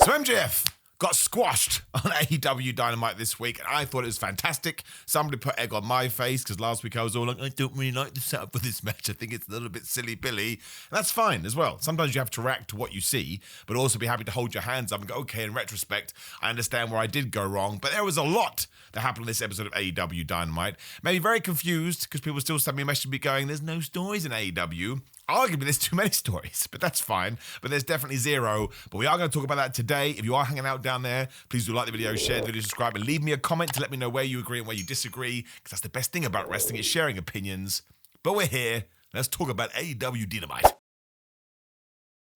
So MJF got squashed on AEW Dynamite this week, and I thought it was fantastic. Somebody put egg on my face, because last week I was all like, I don't really like the setup for this match. I think it's a little bit silly Billy. And that's fine as well. Sometimes you have to react to what you see, but also be happy to hold your hands up and go, okay, in retrospect, I understand where I did go wrong. But there was a lot that happened in this episode of AEW Dynamite. Made me very confused, because people still send me a message me going, there's no stories in AEW. Arguably, there's too many stories, but that's fine. But there's definitely zero. But we are going to talk about that today. If you are hanging out down there, please do like the video, share the video, subscribe, and leave me a comment to let me know where you agree and where you disagree, because that's the best thing about wrestling, is sharing opinions. But we're here. Let's talk about AEW Dynamite.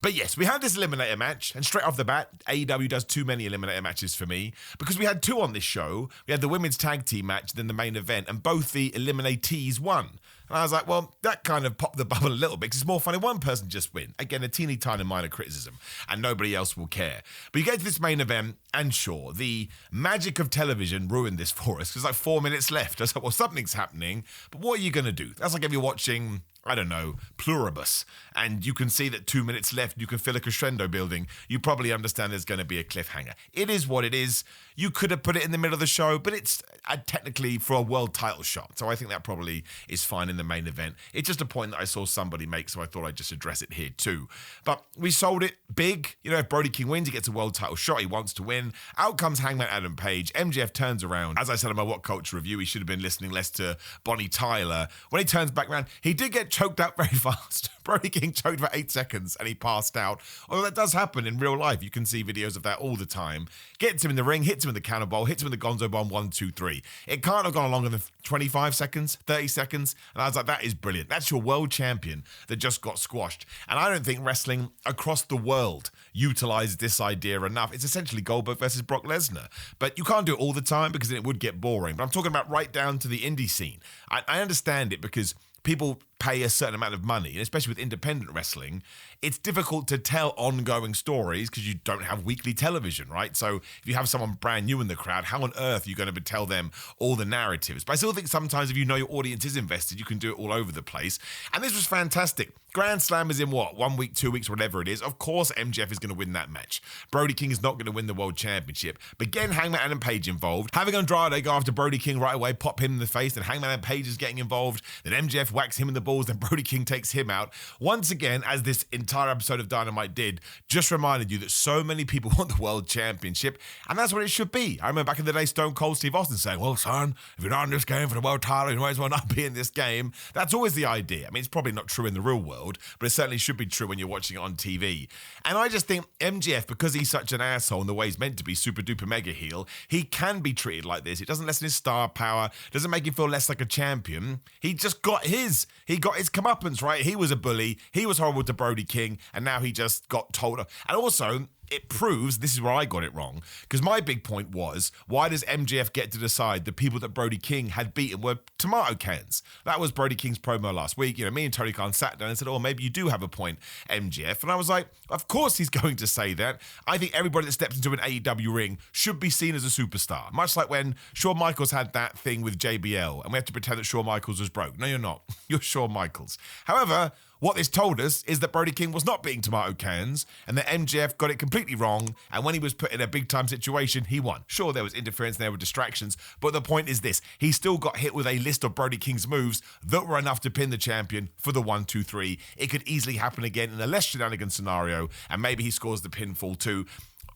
But yes, we had this Eliminator match, and straight off the bat, AEW does too many Eliminator matches for me, because we had two on this show. We had the women's tag team match, then the main event, and both the Eliminatees won. And I was like, well, that kind of popped the bubble a little bit, because it's more funny one person just win. Again, a teeny tiny minor criticism, and nobody else will care. But you get to this main event, and sure, the magic of television ruined this for us, because like 4 minutes left. I was like, well, something's happening, but what are you going to do? That's like if you're watching, I don't know, Pluribus, and you can see that 2 minutes left, you can feel a crescendo building, you probably understand there's going to be a cliffhanger. It is what it is. You could have put it in the middle of the show, but it's technically for a world title shot, so I think that probably is fine in the main event. It's just a point that I saw somebody make, so I thought I'd just address it here too. But we sold it big. You know, if Brody King wins, he gets a world title shot. He wants to win. Out comes Hangman Adam Page. MJF turns around. As I said in my What Culture review, he should have been listening less to Bonnie Tyler. When he turns back around, he did get choked out very fast. Brody King choked for 8 seconds and he passed out. Although that does happen in real life. You can see videos of that all the time. Gets him in the ring, hits him in the cannonball, hits him in the gonzo bomb, 1, 2, 3. It can't have gone longer than 25 seconds, 30 seconds. And I was like, that is brilliant. That's your world champion that just got squashed. And I don't think wrestling across the world utilizes this idea enough. It's essentially Goldberg versus Brock Lesnar. But you can't do it all the time, because then it would get boring. But I'm talking about right down to the indie scene. I understand it, because people pay a certain amount of money, and especially with independent wrestling, it's difficult to tell ongoing stories because you don't have weekly television, right? So if you have someone brand new in the crowd, how on earth are you going to tell them all the narratives? But I still think sometimes if you know your audience is invested, you can do it all over the place. And this was fantastic. Grand Slam is in what, 1 week, 2 weeks, whatever it is. Of course MJF is going to win that match. Brody King is not going to win the World Championship. But getting Hangman Adam Page involved, having Andrade go after Brody King right away, pop him in the face, then Hangman Adam Page is getting involved, then MJF whacks him in the balls, then Brody King takes him out. Once again, as this entire episode of Dynamite did, just reminded you that so many people want the World Championship, and that's what it should be. I remember back in the day, Stone Cold Steve Austin saying, well, son, if you're not in this game for the world title, you might as well not be in this game. That's always the idea. I mean, it's probably not true in the real world, but it certainly should be true when you're watching it on TV. And I just think MJF, because he's such an asshole in the way he's meant to be, super duper mega heel, he can be treated like this. It doesn't lessen his star power, doesn't make him feel less like a champion. He just got his comeuppance, right? He was a bully, he was horrible to Brody King, and now he just got told off. And also, it proves, this is where I got it wrong, because my big point was, why does MJF get to decide the people that Brody King had beaten were tomato cans? That was Brody King's promo last week. You know, me and Tony Khan sat down and said, oh, maybe you do have a point, MJF. And I was like, of course he's going to say that. I think everybody that steps into an AEW ring should be seen as a superstar. Much like when Shawn Michaels had that thing with JBL, and we have to pretend that Shawn Michaels was broke. No, you're not. You're Shawn Michaels. However, what this told us is that Brody King was not beating tomato cans, and that MJF got it completely wrong, and when he was put in a big-time situation, he won. Sure, there was interference, there were distractions, but the point is this. He still got hit with a list of Brody King's moves that were enough to pin the champion for the 1, 2, 3. It could easily happen again in a less shenanigan scenario, and maybe he scores the pinfall too.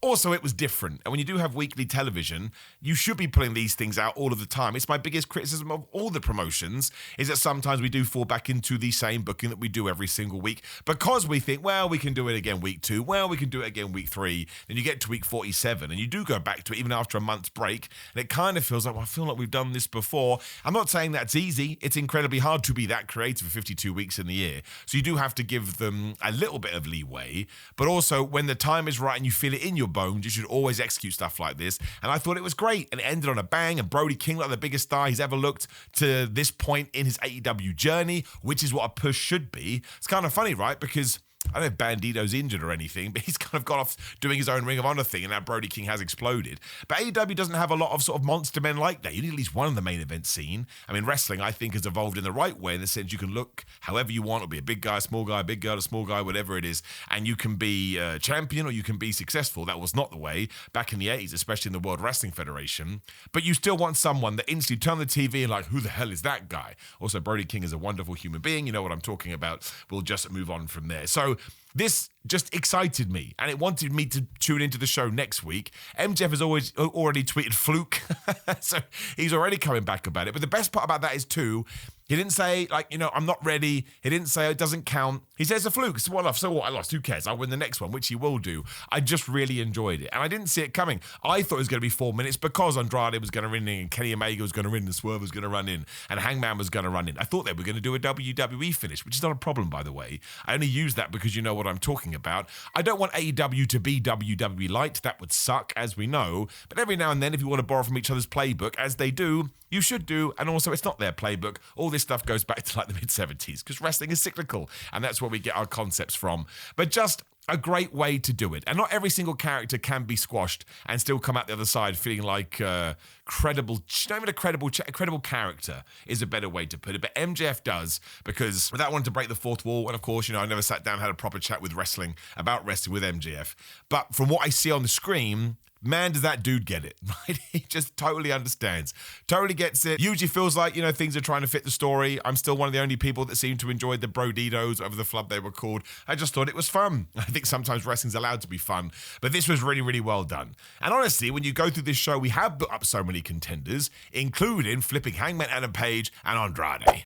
Also, it was different. And when you do have weekly television, you should be pulling these things out all of the time. It's my biggest criticism of all the promotions, is that sometimes we do fall back into the same booking that we do every single week, because we think, well, we can do it again week 2, well, we can do it again week 3. Then you get to week 47, and you do go back to it even after a month's break, and it kind of feels like, well, I feel like we've done this before. I'm not saying that's easy. It's incredibly hard to be that creative for 52 weeks in the year. So you do have to give them a little bit of leeway, but also when the time is right and you feel it in your bones, you should always execute stuff like this. And I thought it was great, and it ended on a bang, and Brody King, like the biggest star he's ever looked to this point in his AEW journey, which is what a push should be. It's kind of funny, right? Because I don't know if Bandito's injured or anything, but he's kind of gone off doing his own Ring of Honor thing, and now Brody King has exploded. But AEW doesn't have a lot of sort of monster men like that. You need at least one in the main event scene. I mean, wrestling, I think, has evolved in the right way in the sense you can look however you want. It'll be a big guy, a small guy, a big girl, a small guy, whatever it is, and you can be a champion or you can be successful. That was not the way back in the 80s, especially in the World Wrestling Federation. But you still want someone that instantly turn the TV and like, who the hell is that guy? Also, Brody King is a wonderful human being. You know what I'm talking about. We'll just move on from there. So this just excited me, and it wanted me to tune into the show next week. MJF has already tweeted fluke, so he's already coming back about it. But the best part about that is, too, he didn't say, like, you know, I'm not ready. He didn't say it doesn't count. He says a fluke. So what? I lost. Who cares? I'll win the next one, which he will do. I just really enjoyed it, and I didn't see it coming. I thought it was going to be 4 minutes because Andrade was going to run in, and Kenny Omega was going to run in, and Swerve was going to run in, and Hangman was going to run in. I thought they were going to do a WWE finish, which is not a problem, by the way. I only use that because you know what I'm talking about. I don't want AEW to be WWE light. That would suck, as we know. But every now and then, if you want to borrow from each other's playbook, as they do, you should do. And also, it's not their playbook. All this stuff goes back to like the mid-70s because wrestling is cyclical. And that's where we get our concepts from. But just a great way to do it. And not every single character can be squashed and still come out the other side feeling like credible, not even a credible character is a better way to put it. But MJF does, because without wanting to break the fourth wall, and of course, you know, I never sat down and had a proper chat with wrestling about wrestling with MJF. But from what I see on the screen, man, does that dude get it, right? He just totally understands, totally gets it. Usually feels like, you know, things are trying to fit the story. I'm still one of the only people that seem to enjoy the Broditos, whatever the flub they were called. I just thought it was fun. I think sometimes wrestling's allowed to be fun, but this was really, really well done. And honestly, when you go through this show, we have built up so many contenders, including flipping Hangman Adam Page and Andrade.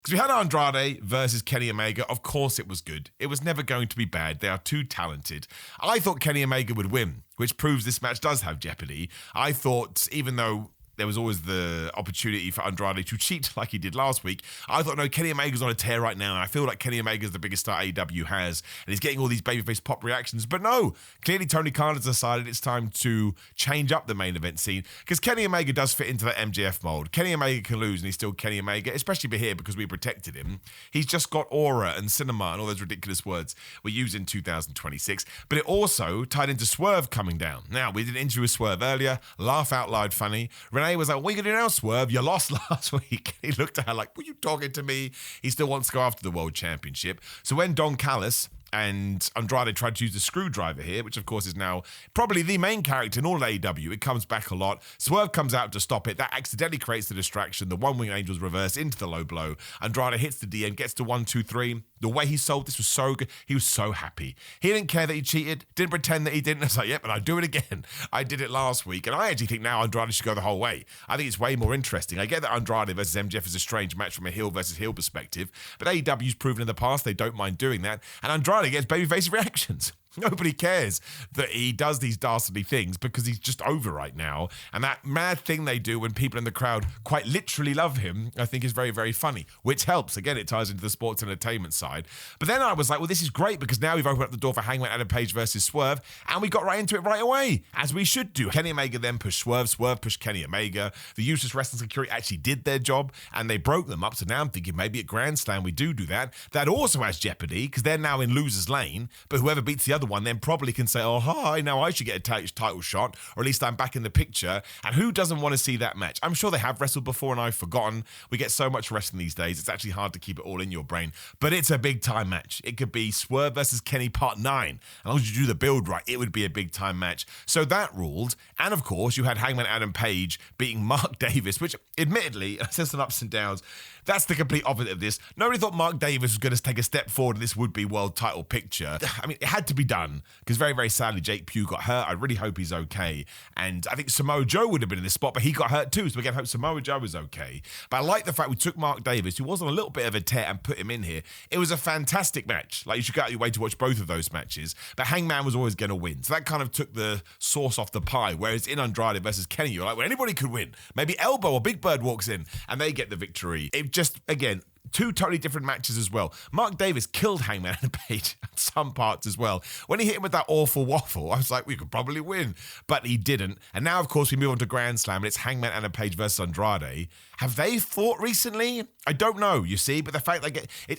Because we had Andrade versus Kenny Omega. Of course it was good. It was never going to be bad. They are too talented. I thought Kenny Omega would win, which proves this match does have jeopardy. I thought, even though there was always the opportunity for Andrade to cheat like he did last week, I thought, no, Kenny Omega's on a tear right now, and I feel like Kenny Omega's the biggest star AEW has, and he's getting all these babyface pop reactions. But no, clearly Tony Khan has decided it's time to change up the main event scene, because Kenny Omega does fit into that MJF mold. Kenny Omega can lose, and he's still Kenny Omega, especially here because we protected him. He's just got aura and cinema and all those ridiculous words we use in 2026, but it also tied into Swerve coming down. Now, we did an interview with Swerve earlier, laugh out loud funny. Renee was like, what are you going to do now, Swerve? You lost last week. He looked at her like, were you talking to me? He still wants to go after the World Championship. So when Don Callis and Andrade tried to use the screwdriver here, which of course is now probably the main character in all of AEW. It comes back a lot. Swerve comes out to stop it. That accidentally creates the distraction. The one-wing angels reverse into the low blow. Andrade hits the DM, gets to 1, 2, 3. The way he sold this was so good. He was so happy. He didn't care that he cheated, didn't pretend that he didn't. I was like, yep, and I'd do it again. I did it last week. And I actually think now Andrade should go the whole way. I think it's way more interesting. I get that Andrade versus MJF is a strange match from a heel versus heel perspective, but AEW's proven in the past they don't mind doing that. And Andrade gets babyface reactions. Nobody cares that he does these dastardly things because he's just over right now. And that mad thing they do when people in the crowd quite literally love him, I think is very, very funny, which helps. Again, it ties into the sports entertainment side. But then I was like, well, this is great because now we've opened up the door for Hangman Adam Page versus Swerve, and we got right into it right away, as we should do. Kenny Omega then pushed Swerve, Swerve pushed Kenny Omega. The useless wrestling security actually did their job, and they broke them up. So now I'm thinking maybe at Grand Slam we do that. That also has jeopardy because they're now in loser's lane, but whoever beats the other one then probably can say, oh, hi, now I should get a title shot, or at least I'm back in the picture. And who doesn't want to see that match? I'm sure they have wrestled before and I've forgotten. We get so much wrestling these days, it's actually hard to keep it all in your brain. But it's a big time match. It could be Swerve versus Kenny Part 9. As long as you do the build right, it would be a big time match. So that ruled. And of course, you had Hangman Adam Page beating Mark Davis, which admittedly, there's some ups and downs. That's the complete opposite of this. Nobody thought Mark Davis was going to take a step forward in this would-be world title picture. I mean, it had to be done because very, very sadly, Jake Pugh got hurt. I really hope he's okay. And I think Samoa Joe would have been in this spot, but he got hurt too. So again, hope Samoa Joe is okay. But I like the fact we took Mark Davis, who was on a little bit of a tear, and put him in here. It was a fantastic match. Like, you should go out of your way to watch both of those matches. But Hangman was always going to win. So that kind of took the sauce off the pie. Whereas in Andrade versus Kenny, you're like, well, anybody could win. Maybe Elbow or Big Bird walks in and they get the victory. It just, again, two totally different matches as well. Mark Davis killed Hangman and Page at some parts as well. When he hit him with that awful waffle, I was like, we could probably win. But he didn't. And now, of course, we move on to Grand Slam, and it's Hangman and Page versus Andrade. Have they fought recently? I don't know, you see. But the fact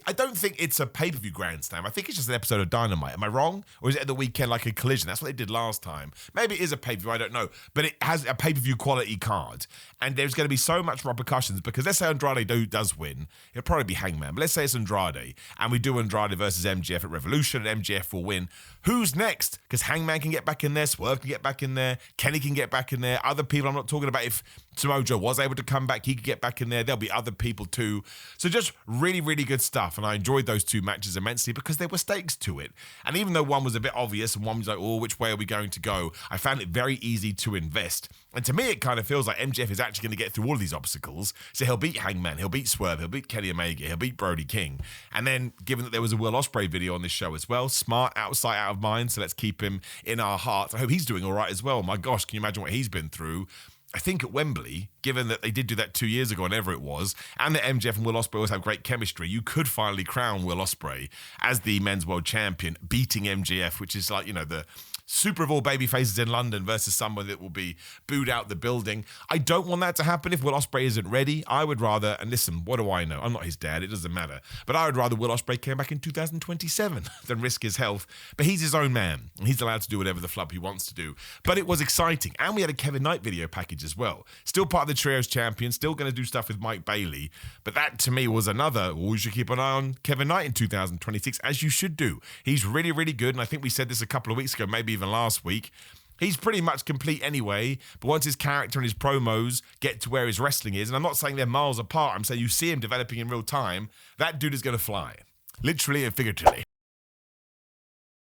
I don't think it's a pay-per-view Grand Slam. I think it's just an episode of Dynamite. Am I wrong? Or is it at the weekend like a collision? That's what they did last time. Maybe it is a pay-per-view, I don't know. But it has a pay-per-view quality card. And there's going to be so much repercussions because let's say Andrade does win. It'll probably be Hangman. But let's say it's Andrade. And we do Andrade versus MJF at Revolution, and MJF will win. Who's next? Because Hangman can get back in there. Swerve can get back in there. Kenny can get back in there. Other people, I'm not talking about if Samoa Joe was able to come back, he could get back in there. There'll be other people too. So just really, really good stuff. And I enjoyed those two matches immensely because there were stakes to it. And even though one was a bit obvious and one was like, oh, which way are we going to go? I found it very easy to invest. And to me, it kind of feels like MJF is actually going to get through all of these obstacles. So he'll beat Hangman, he'll beat Swerve, he'll beat Kenny Omega, he'll beat Brody King. And then, given that there was a Will Ospreay video on this show as well, smart, outside, out of mind, so let's keep him in our hearts. I hope he's doing all right as well. My gosh, can you imagine what he's been through? I think at Wembley, given that they did do that 2 years ago, whenever it was, and that MJF and Will Ospreay always have great chemistry, you could finally crown Will Ospreay as the men's world champion, beating MJF, which is like, you know, the super of all baby faces in London versus someone that will be booed out the building. I don't want that to happen if Will Ospreay isn't ready. I would rather, and listen, what do I know? I'm not his dad, it doesn't matter. But I would rather Will Ospreay came back in 2027 than risk his health. But he's his own man, and he's allowed to do whatever the flub he wants to do. But it was exciting, and we had a Kevin Knight video package as well. Still part of the Trios champion, still going to do stuff with Mike Bailey. But that, to me, was another, well, you should keep an eye on Kevin Knight in 2026, as you should do. He's really, really good, and I think we said this a couple of weeks ago, maybe even last week. He's pretty much complete anyway, but once his character and his promos get to where his wrestling is, and I'm not saying they're miles apart, I'm saying you see him developing in real time, that dude is going to fly. Literally and figuratively.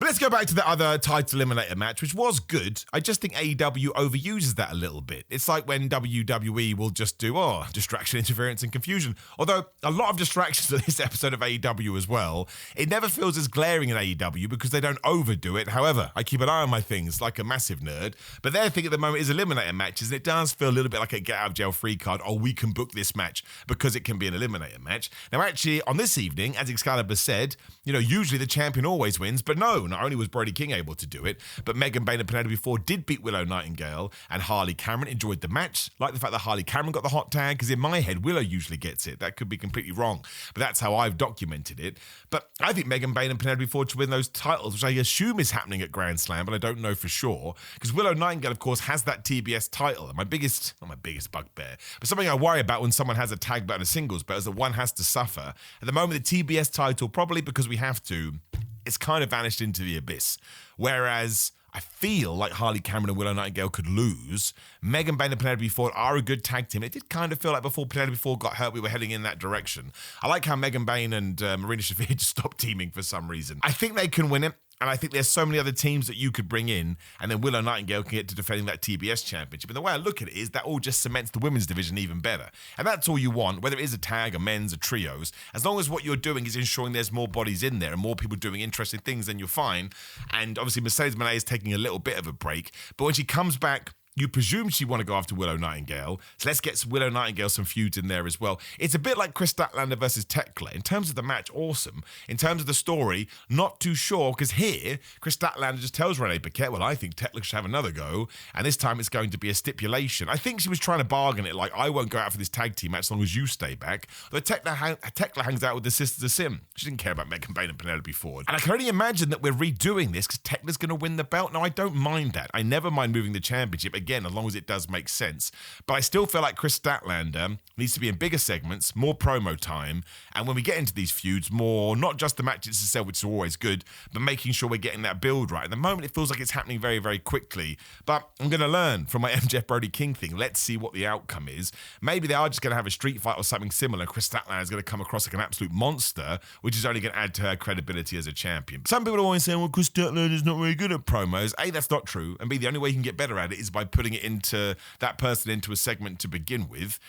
But let's go back to the other title eliminator match, which was good. I just think AEW overuses that a little bit. It's like when WWE will just do, distraction, interference, and confusion. Although a lot of distractions in this episode of AEW as well. It never feels as glaring in AEW because they don't overdo it. However, I keep an eye on my things like a massive nerd. But their thing at the moment is eliminator matches. And it does feel a little bit like a get out of jail free card. Oh, we can book this match because it can be an eliminator match. Now, actually, on this evening, as Excalibur said, usually the champion always wins. But no, not only was Brody King able to do it, but Megan Bain and Penelope Ford did beat Willow Nightingale, and Harley Cameron enjoyed the match. Like the fact that Harley Cameron got the hot tag, because in my head, Willow usually gets it. That could be completely wrong, but that's how I've documented it. But I think Megan Bain and Penelope Ford should win those titles, which I assume is happening at Grand Slam, but I don't know for sure, because Willow Nightingale, of course, has that TBS title. And not my biggest bugbear, but something I worry about when someone has a tag belt and a singles belt is that one has to suffer. At the moment, the TBS title, probably because we have to, it's kind of vanished into the abyss. Whereas I feel like Harley Cameron and Willow Nightingale could lose. Megan Bain and Penelope Ford are a good tag team. It did kind of feel like before Penelope Ford got hurt, we were heading in that direction. I like how Megan Bain and Marina Shafir just stopped teaming for some reason. I think they can win it. And I think there's so many other teams that you could bring in, and then Willow Nightingale can get to defending that TBS championship. And the way I look at it is that all just cements the women's division even better. And that's all you want, whether it is a tag, a men's, a trios. As long as what you're doing is ensuring there's more bodies in there and more people doing interesting things, then you're fine. And obviously Mercedes Moné is taking a little bit of a break. But when she comes back, you presume she'd want to go after Willow Nightingale, so let's get Willow Nightingale some feuds in there as well. It's a bit like Chris Statlander versus Tekla. In terms of the match, awesome. In terms of the story, not too sure, because here, Chris Statlander just tells Renee Paquette, well, I think Tekla should have another go, and this time it's going to be a stipulation. I think she was trying to bargain it, like, I won't go out for this tag team match as long as you stay back. But Tekla hangs out with the Sisters of Sim. She didn't care about Megan Bain and Penelope Ford. And I can only imagine that we're redoing this because Tekla's going to win the belt. Now, I don't mind that. I never mind moving the championship. Again, as long as it does make sense. But I still feel like Chris Statlander needs to be in bigger segments, more promo time, and when we get into these feuds, more, not just the matches itself, which is always good, but making sure we're getting that build right. At the moment, it feels like it's happening very, very quickly. But I'm going to learn from my MJF Brody King thing. Let's see what the outcome is. Maybe they are just going to have a street fight or something similar. Chris Statlander is going to come across like an absolute monster, which is only going to add to her credibility as a champion. Some people are always saying, well, Chris Statlander is not very good at promos. A, that's not true. And B, the only way you can get better at it is by putting it into that person into a segment to begin with.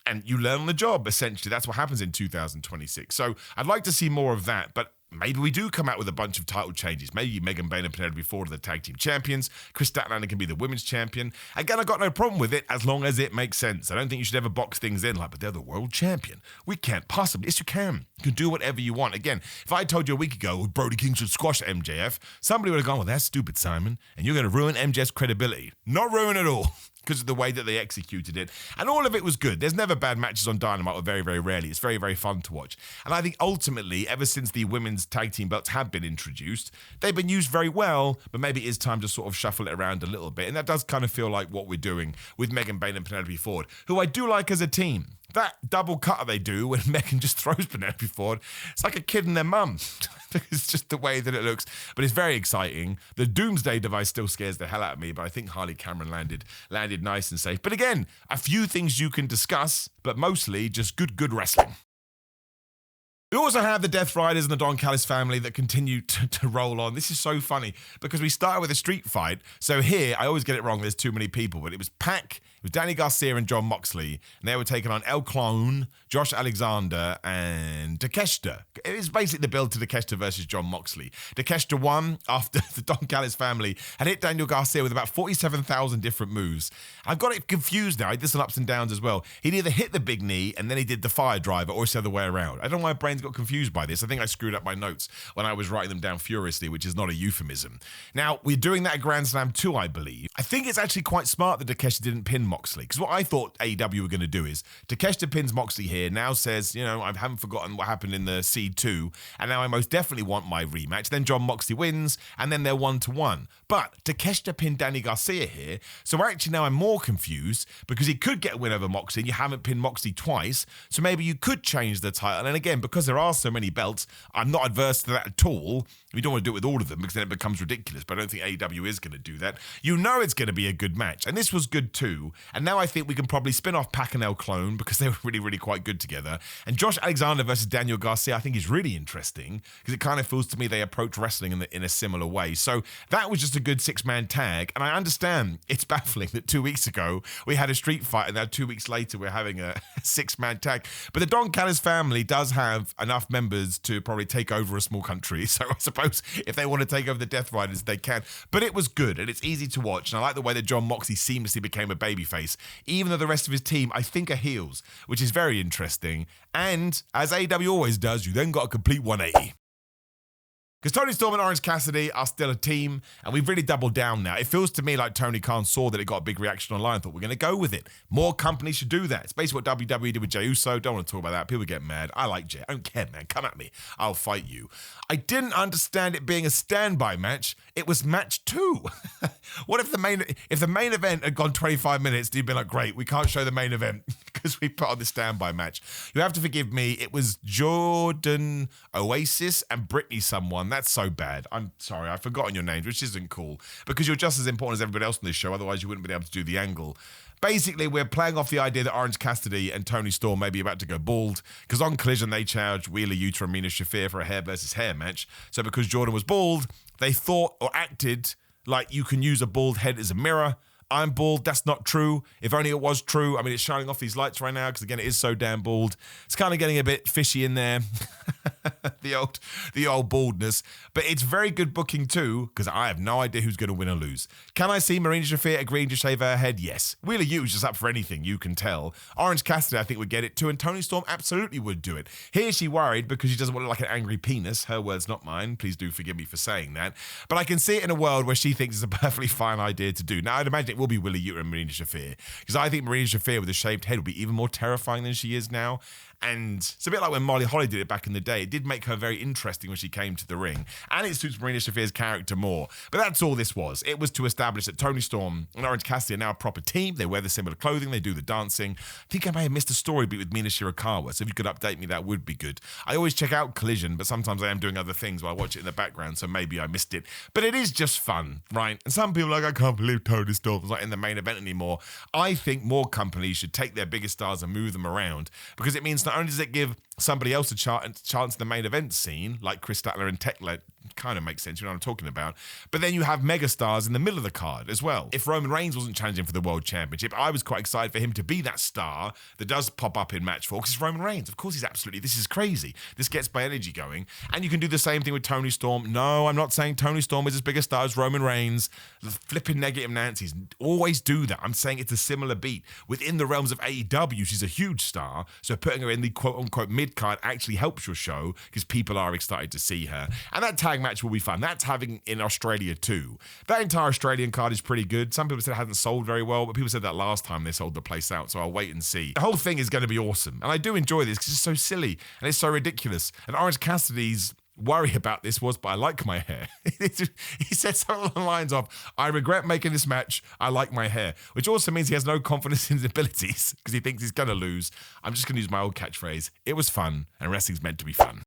And you learn on the job, essentially. That's what happens in 2026. So I'd like to see more of that. But maybe we do come out with a bunch of title changes. Maybe Megan Bain and Penelope Ford are the tag team champions. Chris Statlander can be the women's champion. Again, I got no problem with it as long as it makes sense. I don't think you should ever box things in like, but they're the world champion. We can't possibly. Yes, you can. You can do whatever you want. Again, if I told you a week ago Brody King should squash MJF, somebody would have gone, well, that's stupid, Simon, and you're going to ruin MJF's credibility. Not ruin it all. Because of the way that they executed it. And all of it was good. There's never bad matches on Dynamite, or very, very rarely. It's very, very fun to watch. And I think ultimately, ever since the women's tag team belts have been introduced, they've been used very well, but maybe it is time to sort of shuffle it around a little bit. And that does kind of feel like what we're doing with Megan Bain and Penelope Ford, who I do like as a team. That double cutter they do when Megan just throws Penelope Ford, it's like a kid and their mum. It's just the way that it looks. But it's very exciting. The Doomsday device still scares the hell out of me, but I think Harley Cameron landed nice and safe. But again, a few things you can discuss, but mostly just good wrestling. We also have the Death Riders and the Don Callis family that continue to roll on. This is so funny because we started with a street fight. So here, I always get it wrong, there's too many people, but it was Pac, it was Danny Garcia and John Moxley, and they were taking on El Clone, Josh Alexander, and Takeshita. It was basically the build to Takeshita versus John Moxley. Takeshita won after the Don Callis family had hit Daniel Garcia with about 47,000 different moves. I've got it confused now. I did some ups and downs as well. He'd either hit the big knee and then he did the fire driver, or it's the other way around. I don't know why my brain's got confused by this. I think I screwed up my notes when I was writing them down furiously, which is not a euphemism. Now, we're doing that at Grand Slam 2, I believe. I think it's actually quite smart that Takeshita didn't pin Moxley, because what I thought AEW were going to do is Takeshita pins Moxley here, now says, you know, I haven't forgotten what happened in the Seed 2, and now I most definitely want my rematch. Then John Moxley wins, and then they're 1-1. But Takeshita pinned Danny Garcia here, so actually now I'm more confused, because he could get a win over Moxley, and you haven't pinned Moxley twice, so maybe you could change the title. And again, because there are so many belts, I'm not adverse to that at all. We don't want to do it with all of them because then it becomes ridiculous, but I don't think AEW is going to do that. You know it's going to be a good match, and this was good too. And now I think we can probably spin off Pac and El Clone because they were really, really quite good together. And Josh Alexander versus Daniel Garcia I think is really interesting because it kind of feels to me they approach wrestling in a similar way. So that was just a good 6-man tag, and I understand it's baffling that 2 weeks ago we had a street fight and now 2 weeks later we're having a 6-man tag. But the Don Callis family does have enough members to probably take over a small country, so I suppose if they want to take over the Death Riders, they can. But it was good, and it's easy to watch, and I like the way that John Moxley seamlessly became a babyface, even though the rest of his team, I think, are heels, which is very interesting. And, as AEW always does, you then got a complete 180. Because Tony Storm and Orange Cassidy are still a team, and we've really doubled down now. It feels to me like Tony Khan saw that it got a big reaction online and thought, we're going to go with it. More companies should do that. It's basically what WWE did with Jey Uso. Don't want to talk about that. People get mad. I like Jey. I don't care, man. Come at me. I'll fight you. I didn't understand it being a standby match. It was match 2. What if the main event had gone 25 minutes, you'd be like, great, we can't show the main event because we put on the standby match. You have to forgive me. It was Jordan Oasis and Brittany someone. That's so bad. I'm sorry. I've forgotten your names, which isn't cool because you're just as important as everybody else on this show. Otherwise, you wouldn't be able to do the angle. Basically, we're playing off the idea that Orange Cassidy and Tony Storm may be about to go bald because on Collision, they charged Wheeler Yuta and Mina Shafir for a hair versus hair match. So because Jordan was bald, they thought or acted like you can use a bald head as a mirror. I'm bald. That's not true. If only it was true. I mean, it's shining off these lights right now because, again, it is so damn bald. It's kind of getting a bit fishy in there, the old baldness. But it's very good booking, too, because I have no idea who's going to win or lose. Can I see Marina Shafir agreeing to shave her head? Yes. Wheeler Yu's just up for anything, you can tell. Orange Cassidy, I think, would get it, too, and Tony Storm absolutely would do it. Here she worried because she doesn't want to look like an angry penis. Her words, not mine. Please do forgive me for saying that. But I can see it in a world where she thinks it's a perfectly fine idea to do. Now, I'd imagine it will be Wheeler Yuta and Marina Shafir because I think Marina Shafir with a shaved head would be even more terrifying than she is now. And it's a bit like when Molly Holly did it back in the day. It did make her very interesting when she came to the ring. And it suits Marina Shafir's character more. But that's all this was. It was to establish that Tony Storm and Orange Cassidy are now a proper team. They wear the similar clothing. They do the dancing. I think I may have missed a story beat with Mina Shirakawa. So if you could update me, that would be good. I always check out Collision, but sometimes I am doing other things while I watch it in the background. So maybe I missed it. But it is just fun, right? And some people are like, I can't believe Tony Storm's not in the main event anymore. I think more companies should take their biggest stars and move them around because it means not only does it give somebody else a chance in the main event scene, like Chris Statler and kind of makes sense, you know what I'm talking about. But then you have megastars in the middle of the card as well. If Roman Reigns wasn't challenging for the World Championship, I was quite excited for him to be that star that does pop up in match 4, because it's Roman Reigns. Of course he's absolutely, this is crazy. This gets my energy going. And you can do the same thing with Tony Storm. No, I'm not saying Tony Storm is as big a star as Roman Reigns. The flipping negative Nancy's always do that. I'm saying it's a similar beat. Within the realms of AEW, she's a huge star, so putting her in the quote-unquote mid-card actually helps your show because people are excited to see her. And that tag match will be fun. That's having in Australia too. That entire Australian card is pretty good. Some people said it hasn't sold very well, but people said that last time they sold the place out, so I'll wait and see. The whole thing is going to be awesome, and I do enjoy this because it's so silly and it's so ridiculous. And Orange Cassidy's worry about this was, but I like my hair. He said something along the lines of, I regret making this match, I like my hair, which also means he has no confidence in his abilities because he thinks he's going to lose. I'm just going to use my old catchphrase. It was fun, and wrestling's meant to be fun.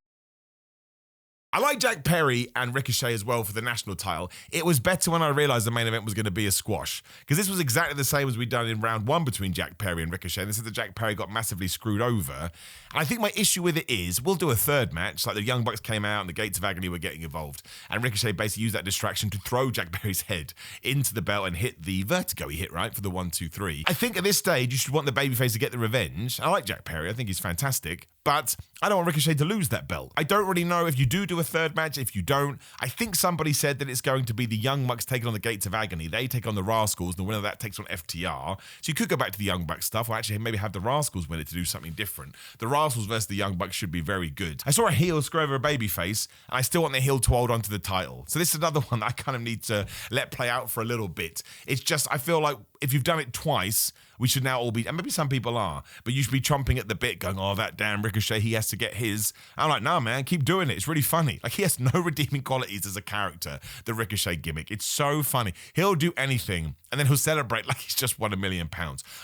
I like Jack Perry and Ricochet as well for the national title. It was better when I realized the main event was going to be a squash, because this was exactly the same as we'd done in round 1 between Jack Perry and Ricochet. And this is that Jack Perry got massively screwed over. And I think my issue with it is, we'll do a third match, like the Young Bucks came out and the Gates of Agony were getting involved. And Ricochet basically used that distraction to throw Jack Perry's head into the belt and hit the vertigo he hit, right, for the 1, 2, 3. I think at this stage, you should want the babyface to get the revenge. I like Jack Perry. I think he's fantastic. But I don't want Ricochet to lose that belt. I don't really know if you do a third match, if you don't. I think somebody said that it's going to be the Young Bucks taking on the Gates of Agony. They take on the Rascals, and the winner of that takes on FTR. So you could go back to the Young Bucks stuff, or actually maybe have the Rascals win it to do something different. The Rascals versus the Young Bucks should be very good. I saw a heel screw over a babyface, and I still want the heel to hold on to the title. So this is another one that I kind of need to let play out for a little bit. It's just, I feel like if you've done it twice, we should now all be, and maybe some people are, but you should be chomping at the bit going, oh, that damn Ricochet, he has to get his. I'm like, nah, man, keep doing it. It's really funny. Like, he has no redeeming qualities as a character, the Ricochet gimmick. It's so funny. He'll do anything, and then he'll celebrate like he's just won £1 million.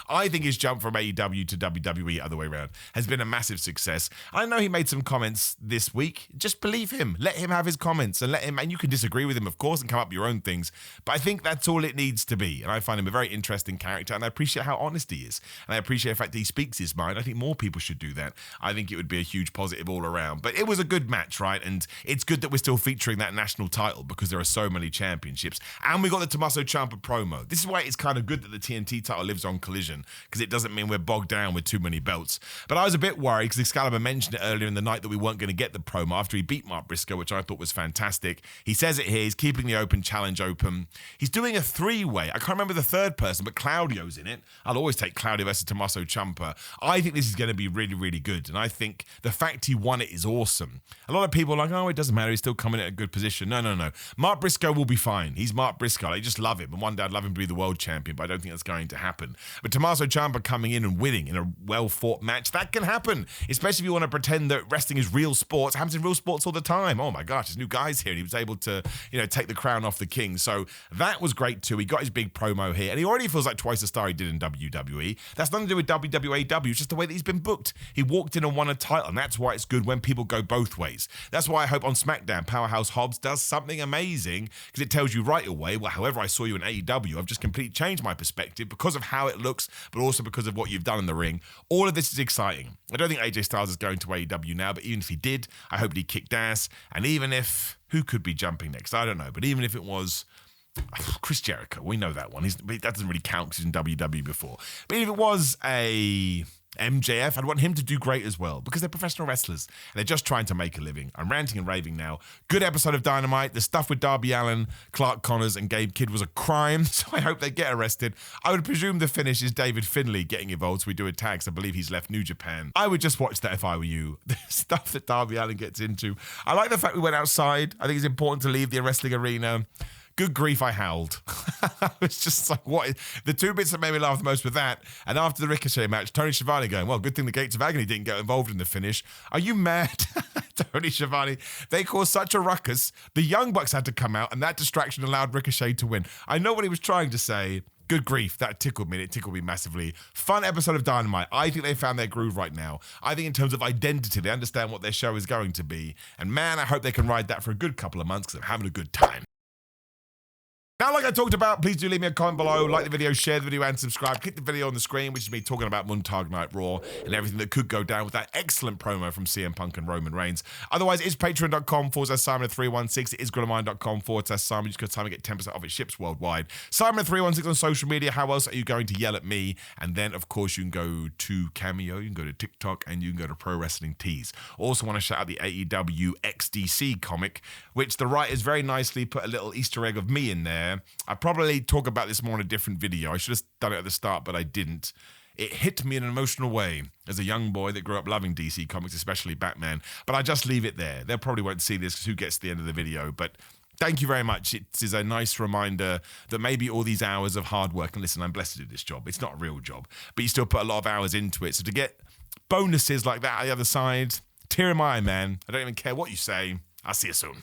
I think his jump from AEW to WWE, other way around, has been a massive success. I know he made some comments this week. Just believe him. Let him have his comments, and let him, and you can disagree with him, of course, and come up with your own things, but I think that's all it needs to be. And I find him a very interesting character, and I appreciate how honest he is. And I appreciate the fact that he speaks his mind. I think more people should do that. I think it would be a huge positive all around. But it was a good match, right? And it's good that we're still featuring that national title because there are so many championships. And we got the Tommaso Ciampa promo. This is why it's kind of good that the TNT title lives on Collision, because it doesn't mean we're bogged down with too many belts. But I was a bit worried because Excalibur mentioned it earlier in the night that we weren't going to get the promo after he beat Mark Briscoe, which I thought was fantastic. He says it here. He's keeping the open challenge open. He's doing a 3-way. I can't remember the third person, but Claudio's in it. I'll always take Claudio versus Tommaso Ciampa. I think this is going to be really, really good. And I think the fact he won it is awesome. A lot of people are like, oh, it doesn't matter. He's still coming at a good position. No. Mark Briscoe will be fine. He's Mark Briscoe. I just love him. And one day I'd love him to be the world champion, but I don't think that's going to happen. But Tommaso Ciampa coming in and winning in a well-fought match, that can happen. Especially if you want to pretend that wrestling is real sports. It happens in real sports all the time. Oh my gosh, there's new guys here. And he was able to, take the crown off the king. So that was great too. He got his big promo here. And he already feels like twice the star he did in WWE. That's nothing to do with WWAW. It's just the way that he's been booked. He walked in and won a title, and that's why it's good when people go both ways. That's why I hope on SmackDown, Powerhouse Hobbs does something amazing, because it tells you right away, well, however I saw you in AEW, I've just completely changed my perspective because of how it looks, but also because of what you've done in the ring. All of this is exciting. I don't think AJ Styles is going to AEW now, but even if he did, I hope he kicked ass. And even if, who could be jumping next? I don't know. But even if it was Chris Jericho, we know that one. That doesn't really count because he's in WWE before. But if it was a MJF, I'd want him to do great as well, because they're professional wrestlers and they're just trying to make a living. I'm ranting and raving now. Good episode of Dynamite. The stuff with Darby Allin, Clark Connors and Gabe Kidd was a crime, so I hope they get arrested. I would presume the finish is David Finlay getting involved, so we do a tag, so I believe he's left New Japan. I would just watch that if I were you. The stuff that Darby Allin gets into. I like the fact we went outside. I think it's important to leave the wrestling arena. Good grief, I howled. It's just like, what? The two bits that made me laugh the most were that, and after the Ricochet match, Tony Schiavone going, well, good thing the Gates of Agony didn't get involved in the finish. Are you mad? Tony Schiavone, they caused such a ruckus. The Young Bucks had to come out, and that distraction allowed Ricochet to win. I know what he was trying to say. Good grief, that tickled me. It tickled me massively. Fun episode of Dynamite. I think they found their groove right now. I think in terms of identity, they understand what their show is going to be. And man, I hope they can ride that for a good couple of months, because I'm having a good time. Now Now, like I talked about, please do leave me a comment below, like the video, share the video, and subscribe. Click the video on the screen, which is me talking about Montag Night Raw and everything that could go down with that excellent promo from CM Punk and Roman Reigns. Otherwise, it's patreon.com/Simon316. It is grillamine.com/Simon. You just go to time and get 10% off. It ships worldwide. Simon316 on social media. How else are you going to yell at me? And then, of course, you can go to Cameo, you can go to TikTok, and you can go to Pro Wrestling Tees. Also want to shout out the AEW XDC comic, which the writers very nicely put a little Easter egg of me in there. I probably talk about this more in a different video. I should have done it at the start, but I didn't. It hit me in an emotional way as a young boy that grew up loving DC comics, especially Batman. But I just leave it there. They probably won't see this because who gets to the end of the video? But thank you very much. It is a nice reminder that maybe all these hours of hard work, and listen, I'm blessed to do this job. It's not a real job, but you still put a lot of hours into it. So to get bonuses like that on the other side, tear in my eye, man. I don't even care what you say. I'll see you soon.